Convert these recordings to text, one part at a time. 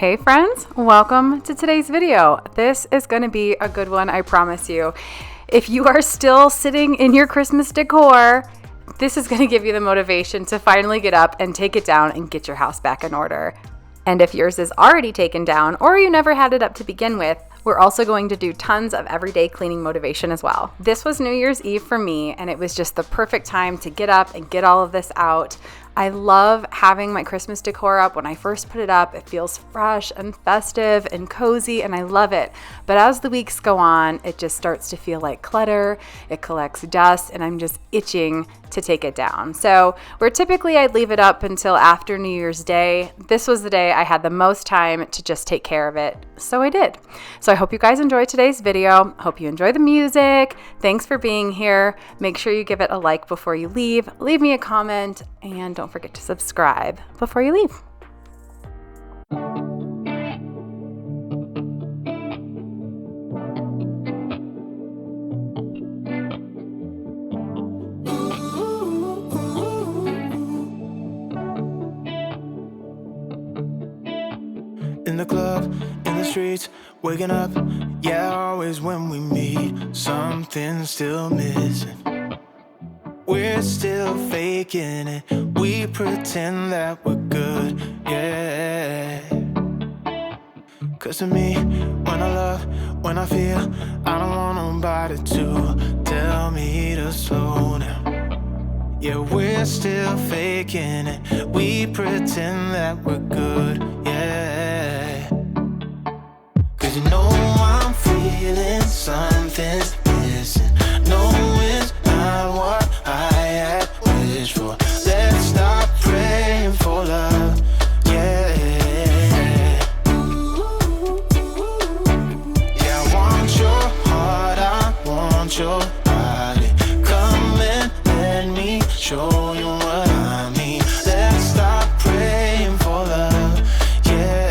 Hey friends, welcome to today's video. This is going to be a good one, I promise you. If you are still sitting in your Christmas decor, this is going to give you the motivation to finally get up and take it down and get your house back in order. And if yours is already taken down or you never had it up to begin with, we're also going to do tons of everyday cleaning motivation as well. This was New Year's Eve for me, and it was just the perfect time to get up and get all of this out. I love having my Christmas decor up. When I first put it up, it feels fresh and festive and cozy, and I love it. But as the weeks go on, it just starts to feel like clutter. It collects dust, and I'm just itching to take it down. So where typically I'd leave it up until after New Year's Day, this was the day I had the most time to just take care of it. So I did. So I hope you guys enjoyed today's video. Hope you enjoy the music. Thanks for being here. Make sure you give it a like before you leave. Leave me a comment, and don't forget to subscribe before you leave. In the club, in the streets, waking up, yeah, always when we meet, something's still missing. We're still faking it, we pretend that we're good, yeah. Cause to me, when I love, when I feel, I don't want nobody to tell me to slow down. Yeah, we're still faking it, we pretend that we're good, yeah. Cause you know I'm feeling something's missing. No, it's not what I had wished for. Let's stop praying for love, yeah. Yeah, I want your heart, I want your body. Come and let me show you what I mean. Let's stop praying for love, yeah.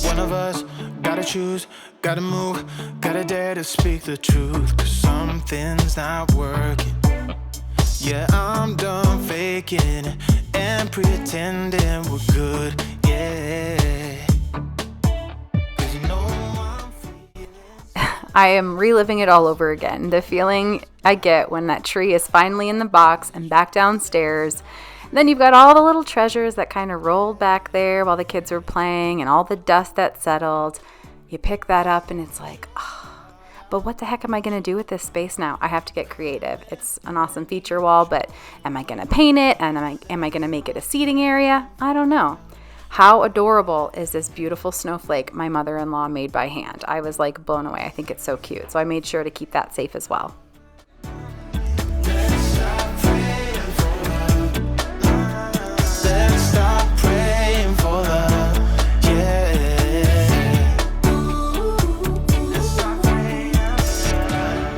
One of us gotta choose, gotta move, gotta dare to speak the truth. Cause something's not working. Yeah, I'm done faking it and pretending we're good, yeah. Cause you know I'm feeling. I am reliving it all over again. The feeling I get when that tree is finally in the box and back downstairs. Then you've got all the little treasures that kind of rolled back there while the kids were playing and all the dust that settled. You pick that up and it's like, oh, but what the heck am I going to do with this space now? I have to get creative. It's an awesome feature wall, but am I going to paint it? And am I going to make it a seating area? I don't know. How adorable is this beautiful snowflake my mother-in-law made by hand? I was like blown away. I think it's so cute. So I made sure to keep that safe as well. Let's stop praying for love, yeah. Let's stop praying for love.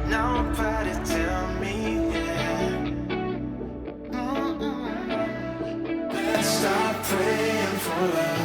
Nobody tell me, yeah. Let's stop praying for love.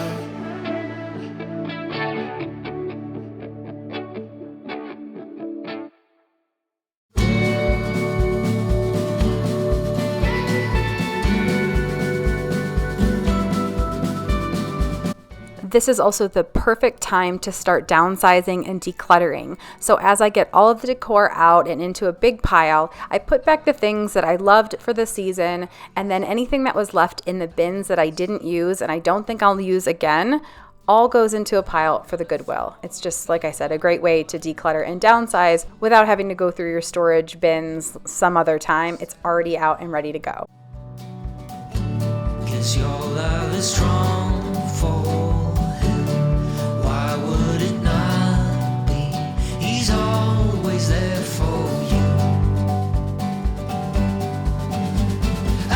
This is also the perfect time to start downsizing and decluttering. So as I get all of the decor out and into a big pile, I put back the things that I loved for the season, and then anything that was left in the bins that I didn't use and I don't think I'll use again, all goes into a pile for the Goodwill. It's just, like I said, a great way to declutter and downsize without having to go through your storage bins some other time. It's already out and ready to go. 'Cause your love is strong for him. Why would it not be? He's always there for you. I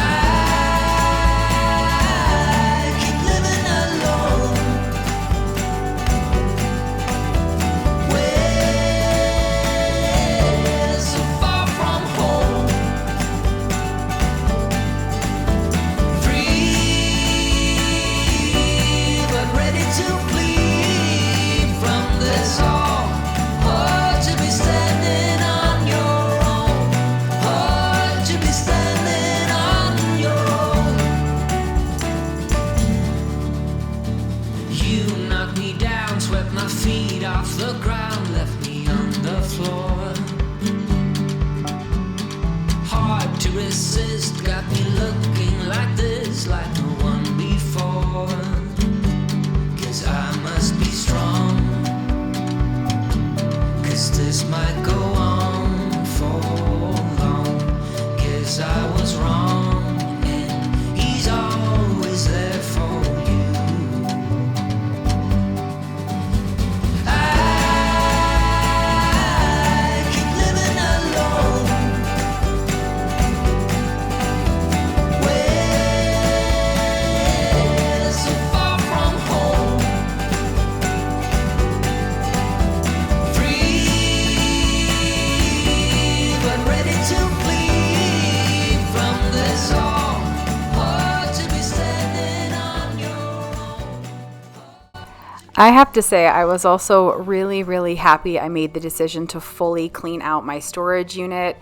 keep living alone, way so far from home. Free got me looking like this, like no one before. 'Cause I must be strong, 'cause this might go on for long. Guess I was wrong, and he's always there for you. I keep living alone, way so far from home. Free, but ready to flee from this all. Hard to be standing on your own. I have to say, I was also really, really happy I made the decision to fully clean out my storage unit.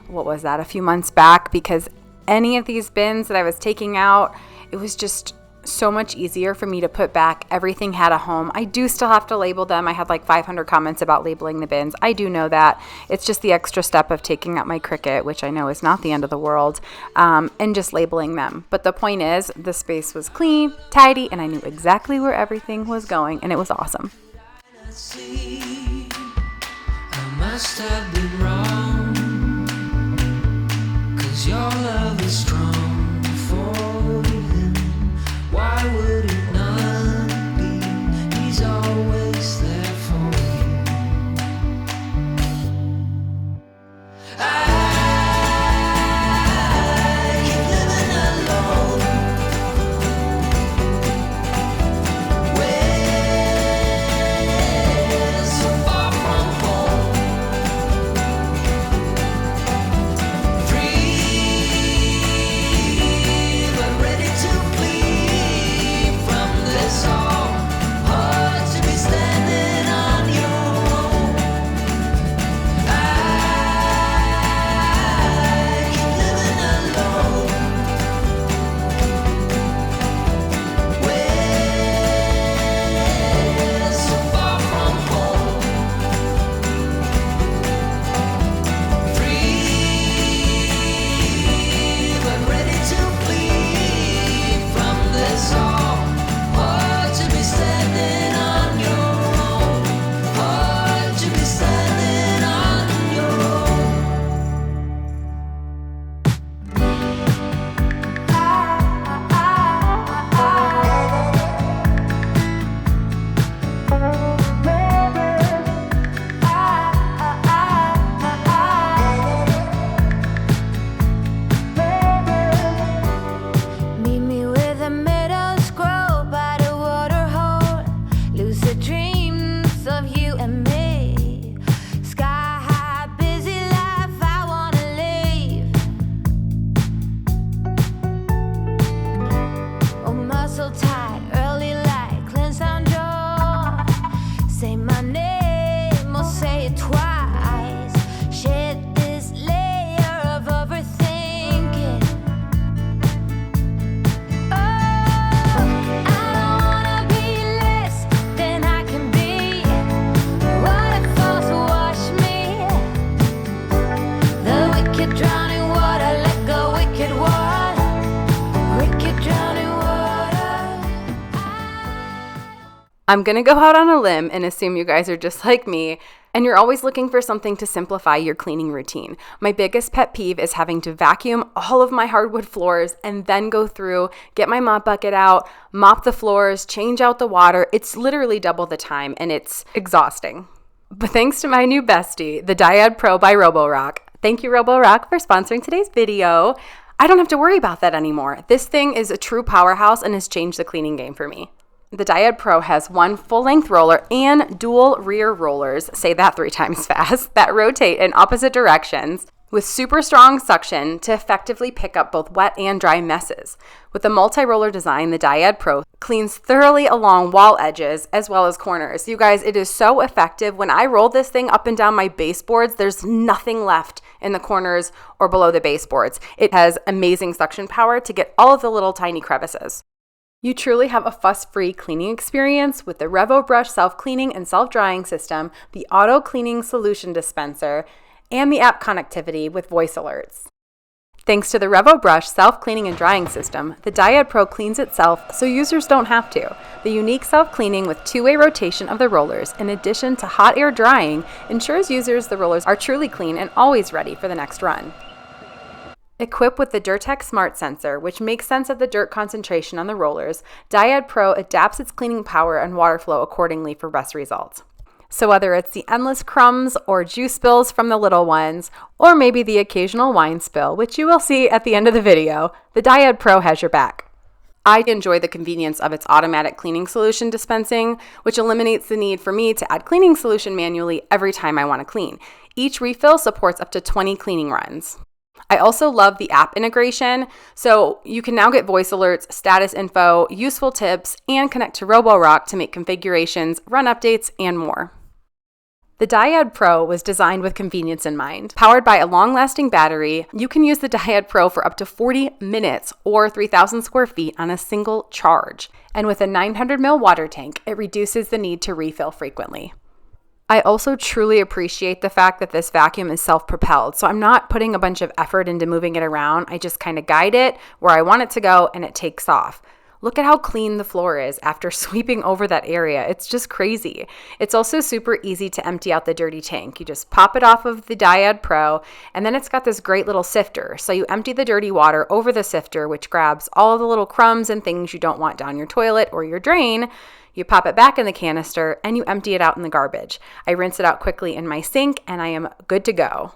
What was that, a few months back? Because any of these bins that I was taking out, it was just so much easier for me to put back. Everything had a home. I do still have to label them. I had like 500 comments about labeling the bins. I do know that. It's just the extra step of taking out my Cricut, which I know is not the end of the world, and just labeling them. But the point is, the space was clean, tidy, and I knew exactly where everything was going, and it was awesome. Let's see, I must have been wrong, 'cause your love is strong for him. Why would it not be? He's always there for you. I keep living alone, way so far from home. Free, but ready to flee from this all. Hard to be standing on your own. I keep living alone, way so far from home. Free, but ready to flee from this all. Hard to be standing on your own. Hard to be standing on your own. Meet me with a middle scroll by the water hole. Lucid dreams of you and me. Sky high, busy life I wanna live. Oh, muscle tight, early light, cleanse down jaw. Say my name or say it twice. Shed this layer of overthinking. Oh, I don't wanna be less than I can be. Waterfalls wash me. The wicked drowning water, let go wicked water. Wicked drowning water. I'm going to go out on a limb and assume you guys are just like me, and you're always looking for something to simplify your cleaning routine. My biggest pet peeve is having to vacuum all of my hardwood floors and then go through, get my mop bucket out, mop the floors, change out the water. It's literally double the time, and it's exhausting. But thanks to my new bestie, the Dyad Pro by Roborock. Thank you, Roborock, for sponsoring today's video. I don't have to worry about that anymore. This thing is a true powerhouse and has changed the cleaning game for me. The Dyad Pro has one full-length roller and dual rear rollers, say that 3 times fast, that rotate in opposite directions with super strong suction to effectively pick up both wet and dry messes. With the multi-roller design, the Dyad Pro cleans thoroughly along wall edges as well as corners. You guys, it is so effective. When I roll this thing up and down my baseboards, there's nothing left in the corners or below the baseboards. It has amazing suction power to get all of the little tiny crevices. You truly have a fuss-free cleaning experience with the Revo Brush self-cleaning and self-drying system, the auto cleaning solution dispenser, and the app connectivity with voice alerts. Thanks to the Revo Brush self-cleaning and drying system, the Dyad Pro cleans itself so users don't have to. The unique self-cleaning with two-way rotation of the rollers, in addition to hot air drying, ensures users the rollers are truly clean and always ready for the next run. Equipped with the DurTech Smart Sensor, which makes sense of the dirt concentration on the rollers, Dyad Pro adapts its cleaning power and water flow accordingly for best results. So whether it's the endless crumbs or juice spills from the little ones, or maybe the occasional wine spill, which you will see at the end of the video, the Dyad Pro has your back. I enjoy the convenience of its automatic cleaning solution dispensing, which eliminates the need for me to add cleaning solution manually every time I want to clean. Each refill supports up to 20 cleaning runs. I also love the app integration, so you can now get voice alerts, status info, useful tips, and connect to Roborock to make configurations, run updates, and more. The Dyad Pro was designed with convenience in mind. Powered by a long-lasting battery, you can use the Dyad Pro for up to 40 minutes or 3,000 square feet on a single charge. And with a 900 ml water tank, it reduces the need to refill frequently. I also truly appreciate the fact that this vacuum is self-propelled, so I'm not putting a bunch of effort into moving it around. I just kind of guide it where I want it to go and it takes off. Look at how clean the floor is after sweeping over that area. It's just crazy. It's also super easy to empty out the dirty tank. You just pop it off of the Dyad Pro, and then it's got this great little sifter. So you empty the dirty water over the sifter, which grabs all the little crumbs and things you don't want down your toilet or your drain. You pop it back in the canister, and you empty it out in the garbage. I rinse it out quickly in my sink, and I am good to go.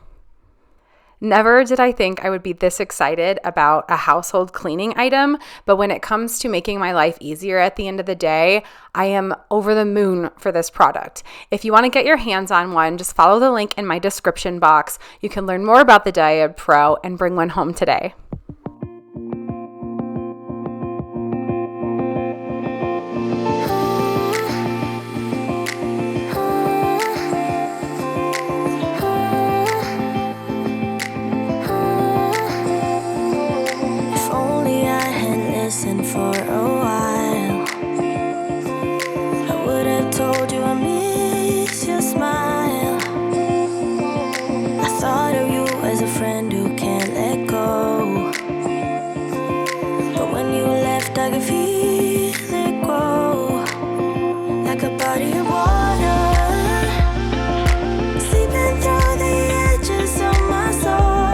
Never did I think I would be this excited about a household cleaning item, but when it comes to making my life easier at the end of the day, I am over the moon for this product. If you want to get your hands on one, just follow the link in my description box. You can learn more about the Dyad Pro and bring one home today. For a while, I would have told you I miss your smile. I thought of you as a friend who can't let go, but when you left I could feel it grow, like a body of water, seeping through the edges of my soul.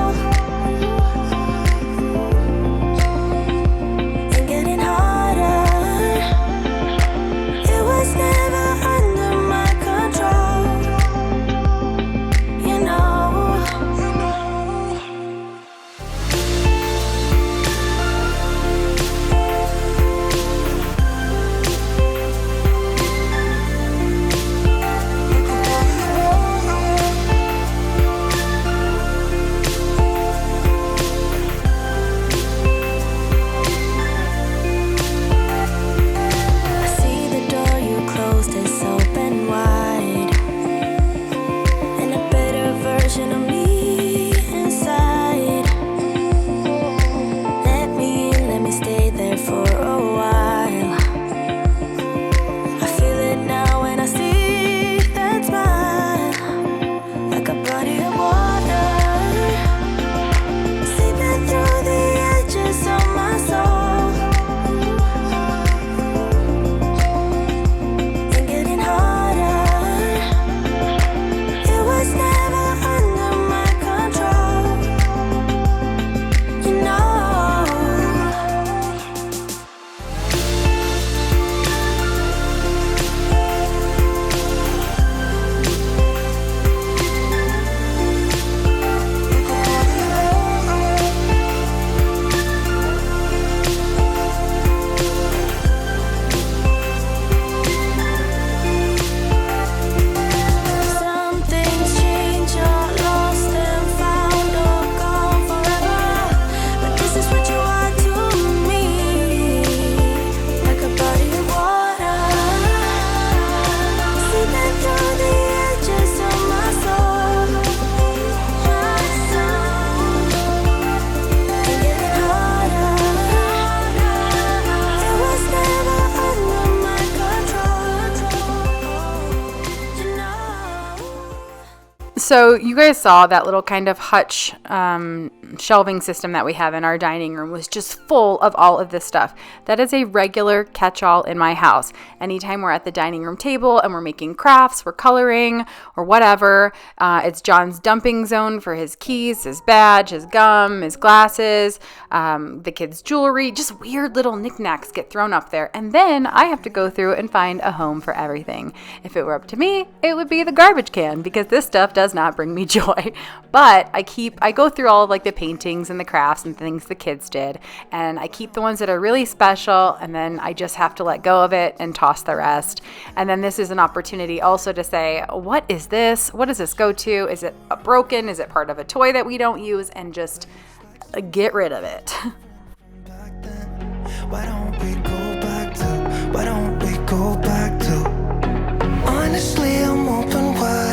So you guys saw that little kind of hutch shelving system that we have in our dining room was just full of all of this stuff. That is a regular catch-all in my house. Anytime we're at the dining room table and we're making crafts, we're coloring or whatever, it's John's dumping zone for his keys, his badge, his gum, his glasses, the kids' jewelry, just weird little knickknacks get thrown up there. And then I have to go through and find a home for everything. If it were up to me, it would be the garbage can, because this stuff does not bring me joy. But I go through all of like the paintings and the crafts and things the kids did, and I keep the ones that are really special, and then I just have to let go of it and toss the rest. And then this is an opportunity also to say, what is this? What does this go to? Is it broken? Is it part of a toy that we don't use? And just get rid of it. Why don't we go back to? Why don't we go back to? Honestly, I'm open wide.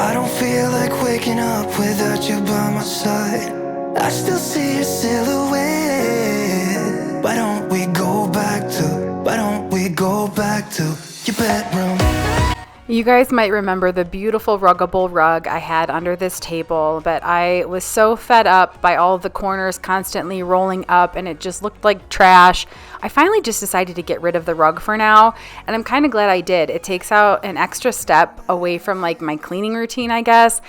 I don't feel like waking up without you by my side. I still see your silhouette. Why don't we go back to? Why don't we go back to your bedroom? You guys might remember the beautiful ruggable rug I had under this table, but I was so fed up by all the corners constantly rolling up and it just looked like trash. I finally just decided to get rid of the rug for now, and I'm kind of glad I did. It takes out an extra step away from like my cleaning routine, I guess.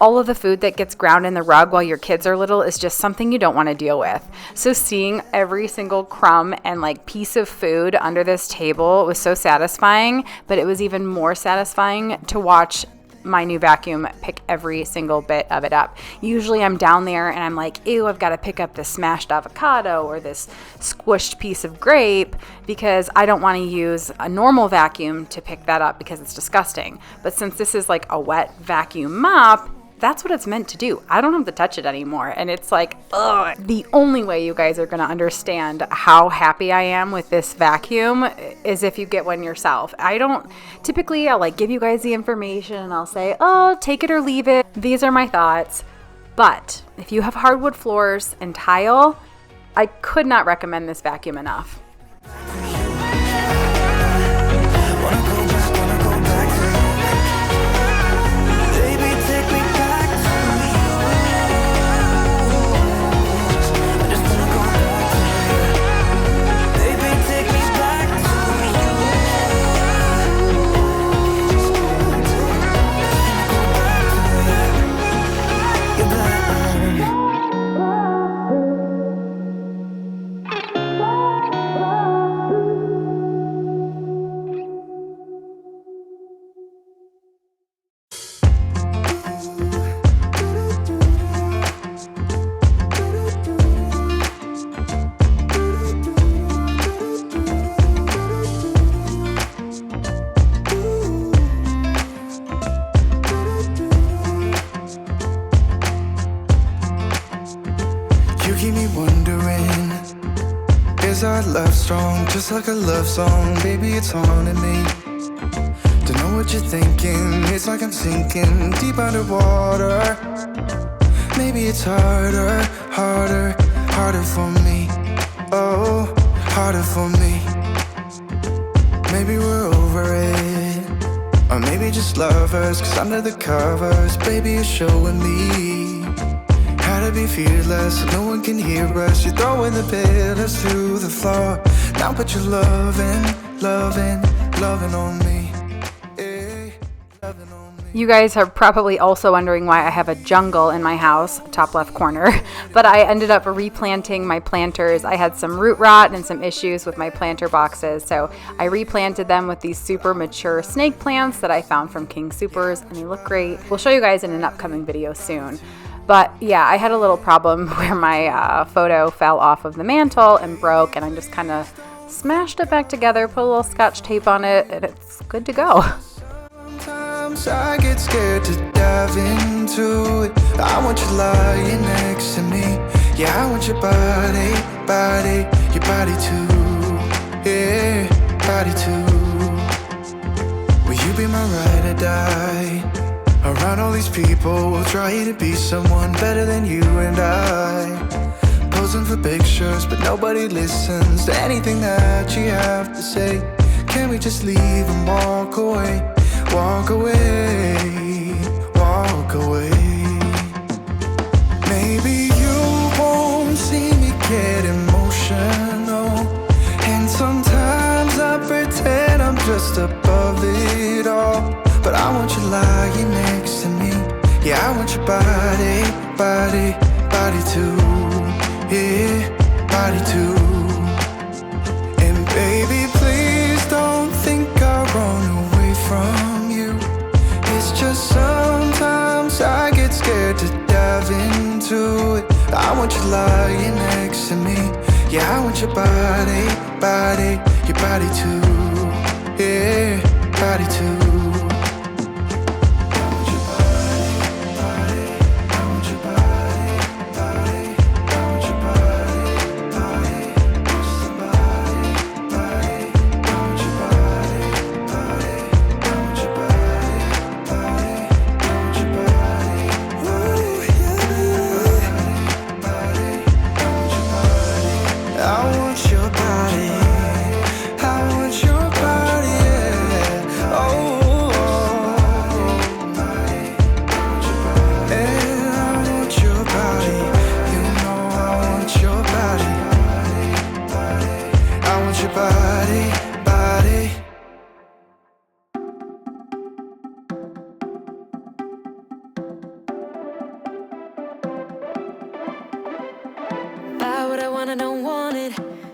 All of the food that gets ground in the rug while your kids are little is just something you don't want to deal with. So seeing every single crumb and like piece of food under this table was so satisfying, but it was even more satisfying to watch my new vacuum pick every single bit of it up. Usually I'm down there and I'm like, ew, I've got to pick up this smashed avocado or this squished piece of grape, because I don't want to use a normal vacuum to pick that up because it's disgusting. But since this is like a wet vacuum mop, that's what it's meant to do. I don't have to touch it anymore. And it's like, ugh. The only way you guys are going to understand how happy I am with this vacuum is if you get one yourself. I'll like give you guys the information and I'll say, oh, take it or leave it. These are my thoughts. But if you have hardwood floors and tile, I could not recommend this vacuum enough. Our love strong, just like a love song. Baby, it's haunting me. Don't know what you're thinking. It's like I'm sinking deep underwater. Maybe it's harder for me. Oh, harder for me. Maybe we're over it, or maybe just lovers. 'Cause under the covers, baby, you're showing me how to be fearless, so no one can hear us. You're throwing the pillars to the floor. Now put your loving on me. Loving on me. You guys are probably also wondering why I have a jungle in my house, top left corner. But I ended up replanting my planters. I had some root rot and some issues with my planter boxes, so I replanted them with these super mature snake plants that I found from King Supers, and they look great. We'll show you guys in an upcoming video soon. But yeah, I had a little problem where my photo fell off of the mantle and broke, and I just kind of smashed it back together, put a little scotch tape on it, and it's good to go. Sometimes I get scared to dive into it. I want you lying next to me. Yeah, I want your body, your body too. Yeah, body too. Will you be my ride or die? Around all these people, we'll try to be someone better than you and I. Posing for pictures, but nobody listens to anything that you have to say. Can we just leave and walk away? walk away, walk away. Maybe you won't see me get emotional, and sometimes I pretend I'm just above it all. But I want you lying next to me. Yeah, I want your body, body, body too. Yeah, body too. And baby, please don't think I'll run away from you. It's just sometimes I get scared to dive into it. I want you lying next to me. Yeah, I want your body, body, your body too. Yeah, body too. I don't want it.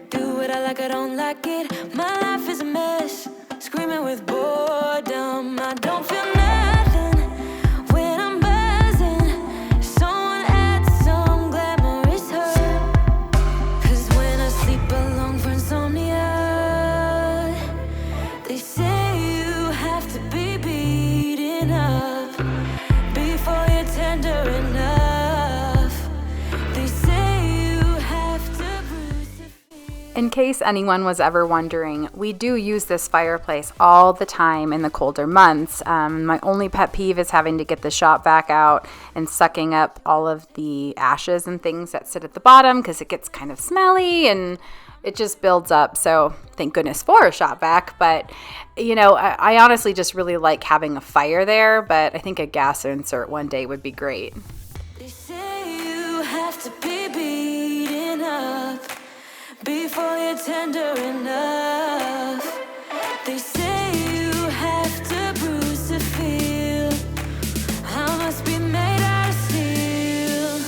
Do what I like, I don't like it. My life is a mess, screaming with boredom. I don't feel nothing when I'm buzzing. Someone adds some glamorous hurt. 'Cause when I sleep alone for insomnia, they say you have to be beaten up before you're tender enough. In case anyone was ever wondering, we do use this fireplace all the time in the colder months. My only pet peeve is having to get the shop vac out and sucking up all of the ashes and things that sit at the bottom because it gets kind of smelly and it just builds up. So thank goodness for a shop vac. But, you know, I honestly just really like having a fire there, but I think a gas insert one day would be great. They say you have to be beaten up before you're tender enough. They say you have to bruise to feel. I must be made out of steel.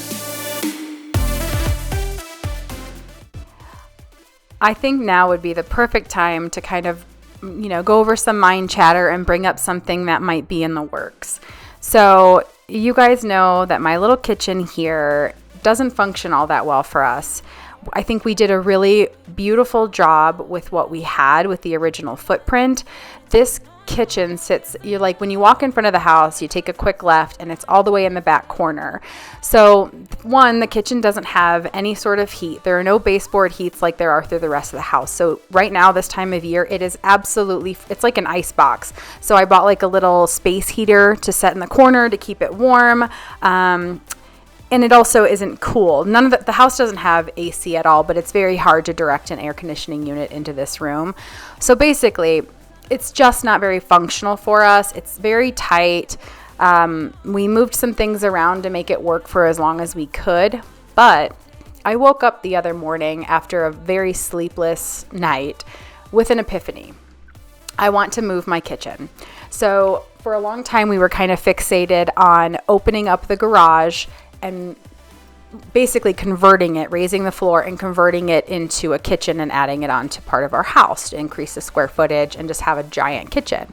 I think now would be the perfect time to kind of, you know, go over some mind chatter and bring up something that might be in the works. So you guys know that my little kitchen here doesn't function all that well for us. I think we did a really beautiful job with what we had with the original footprint. This kitchen sits, you're like, when you walk in front of the house, you take a quick left and it's all the way in the back corner. So one, the kitchen doesn't have any sort of heat. There are no baseboard heats like there are through the rest of the house. So right now, this time of year, it is absolutely, it's like an ice box. So I bought like a little space heater to set in the corner to keep it warm. And it also isn't cool. None of the house doesn't have AC at all, but it's very hard to direct an air conditioning unit into this room. So basically, it's just not very functional for us. It's very tight. We moved some things around to make it work for as long as we could. But I woke up the other morning after a very sleepless night with an epiphany. I want to move my kitchen. So for a long time, we were kind of fixated on opening up the garage and basically converting it, raising the floor and converting it into a kitchen and adding it onto part of our house to increase the square footage and just have a giant kitchen.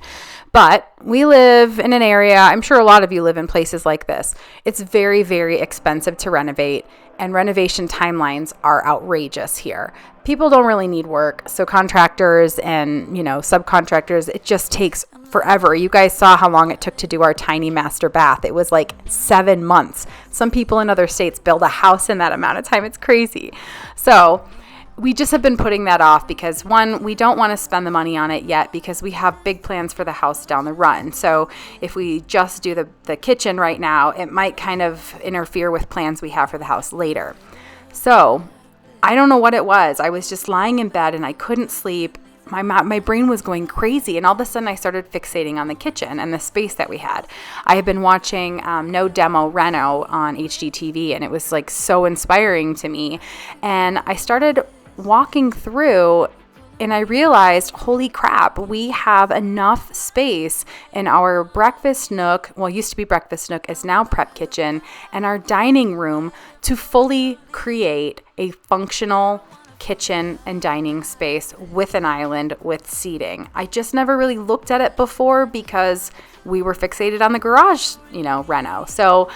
But we live in an area, I'm sure a lot of you live in places like this. It's very, very expensive to renovate, and renovation timelines are outrageous here. People don't really need work, so contractors and, you know, subcontractors, it just takes forever. You guys saw how long it took to do our tiny master bath. It was like 7 months. Some people in other states build a house in that amount of time. It's crazy. So we just have been putting that off because, one, we don't want to spend the money on it yet because we have big plans for the house down the run. So if we just do the kitchen right now, it might kind of interfere with plans we have for the house later. So I don't know what it was. I was just lying in bed and I couldn't sleep. my brain was going crazy, and all of a sudden I started fixating on the kitchen and the space that we had. I had been watching No Demo Reno on HGTV, and it was like so inspiring to me. And I started walking through, and I realized, holy crap, we have enough space in our breakfast nook, well, used to be breakfast nook, is now prep kitchen, and our dining room to fully create a functional kitchen and dining space with an island with seating. I just never really looked at it before because we were fixated on the garage, reno. So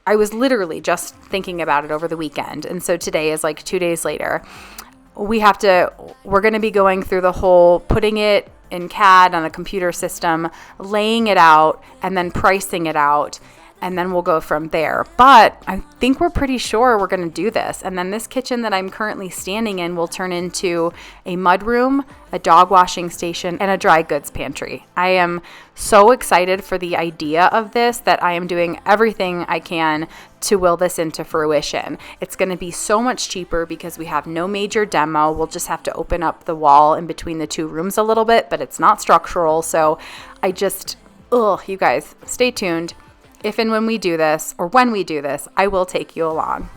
I was literally just thinking about it over the weekend. And so today is like 2 days later. We're going to be going through the whole putting it in CAD on a computer system, laying it out, and then pricing it out. And then we'll go from there. But I think we're pretty sure we're going to do this. And then this kitchen that I'm currently standing in will turn into a mud room, a dog washing station, and a dry goods pantry. I am so excited for the idea of this that I am doing everything I can to will this into fruition. It's going to be so much cheaper because we have no major demo. We'll just have to open up the wall in between the two rooms a little bit, but it's not structural. So you guys, stay tuned. If and when we do this, or when we do this, I will take you along.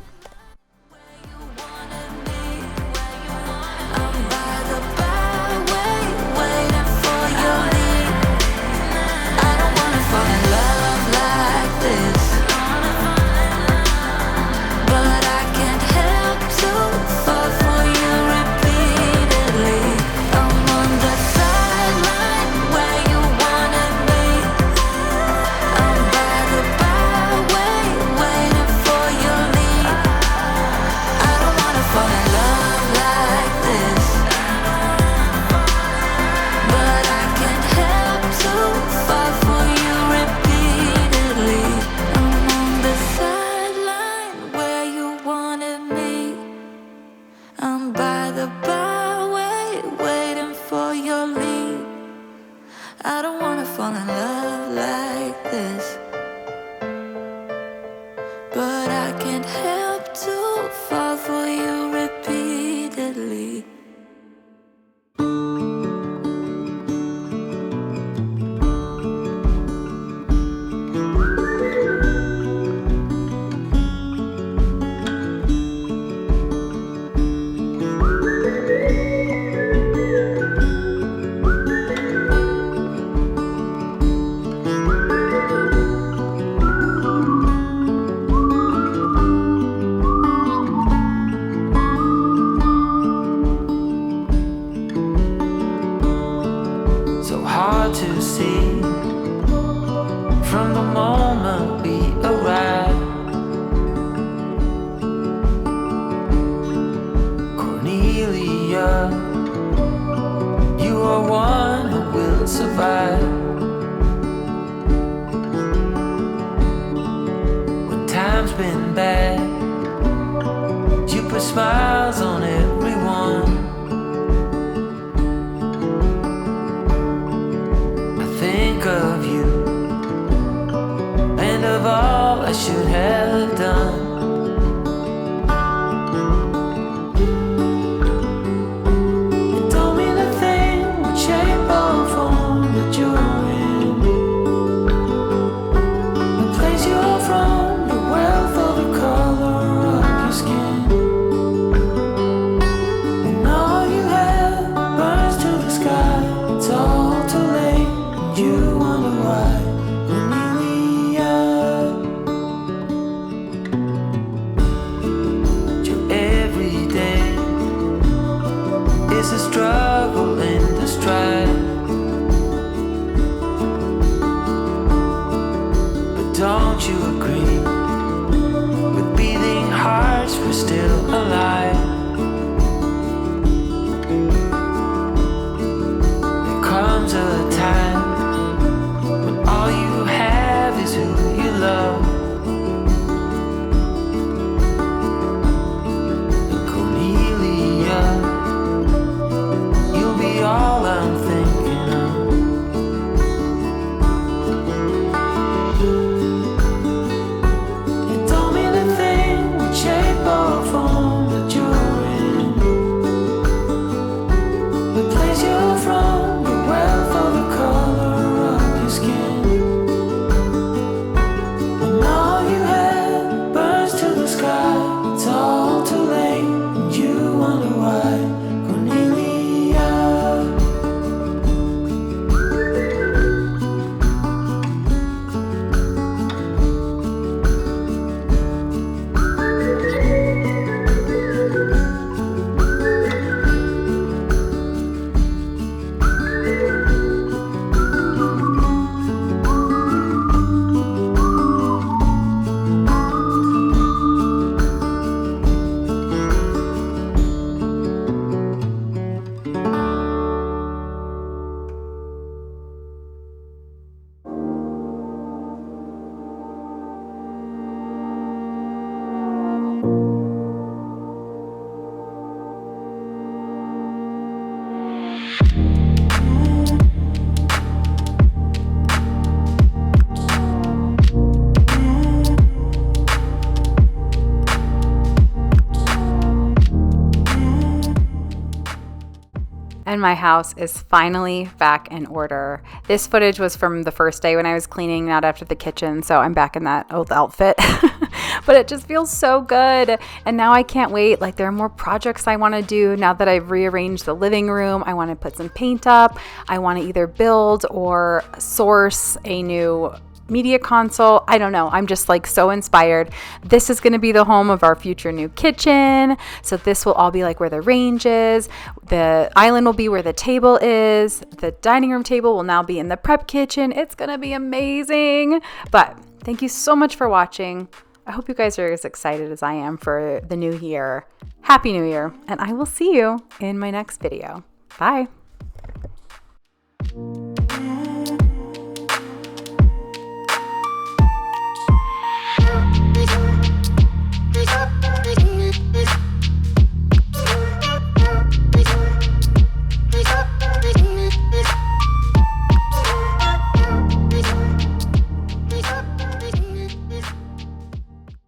Smiles on everyone. I think of you and of all I should have done. It don't mean a thing what shape or form that you're in, the place you're from, your wealth or the color of your skin. You wonder why, Amelia. and my house is finally back in order. This footage was from the first day when I was cleaning, not after the kitchen, so I'm back in that old outfit. But it just feels so good. And now I can't wait. Like, there are more projects I want to do now that I've rearranged the living room. I want to put some paint up. I want to either build or source a new media console. I don't know. I'm just like so inspired. This is going to be the home of our future new kitchen. So this will all be like where the range is. The island will be where the table is. The dining room table will now be in the prep kitchen. It's going to be amazing. But thank you so much for watching. I hope you guys are as excited as I am for the new year. Happy New Year. And I will see you in my next video. Bye.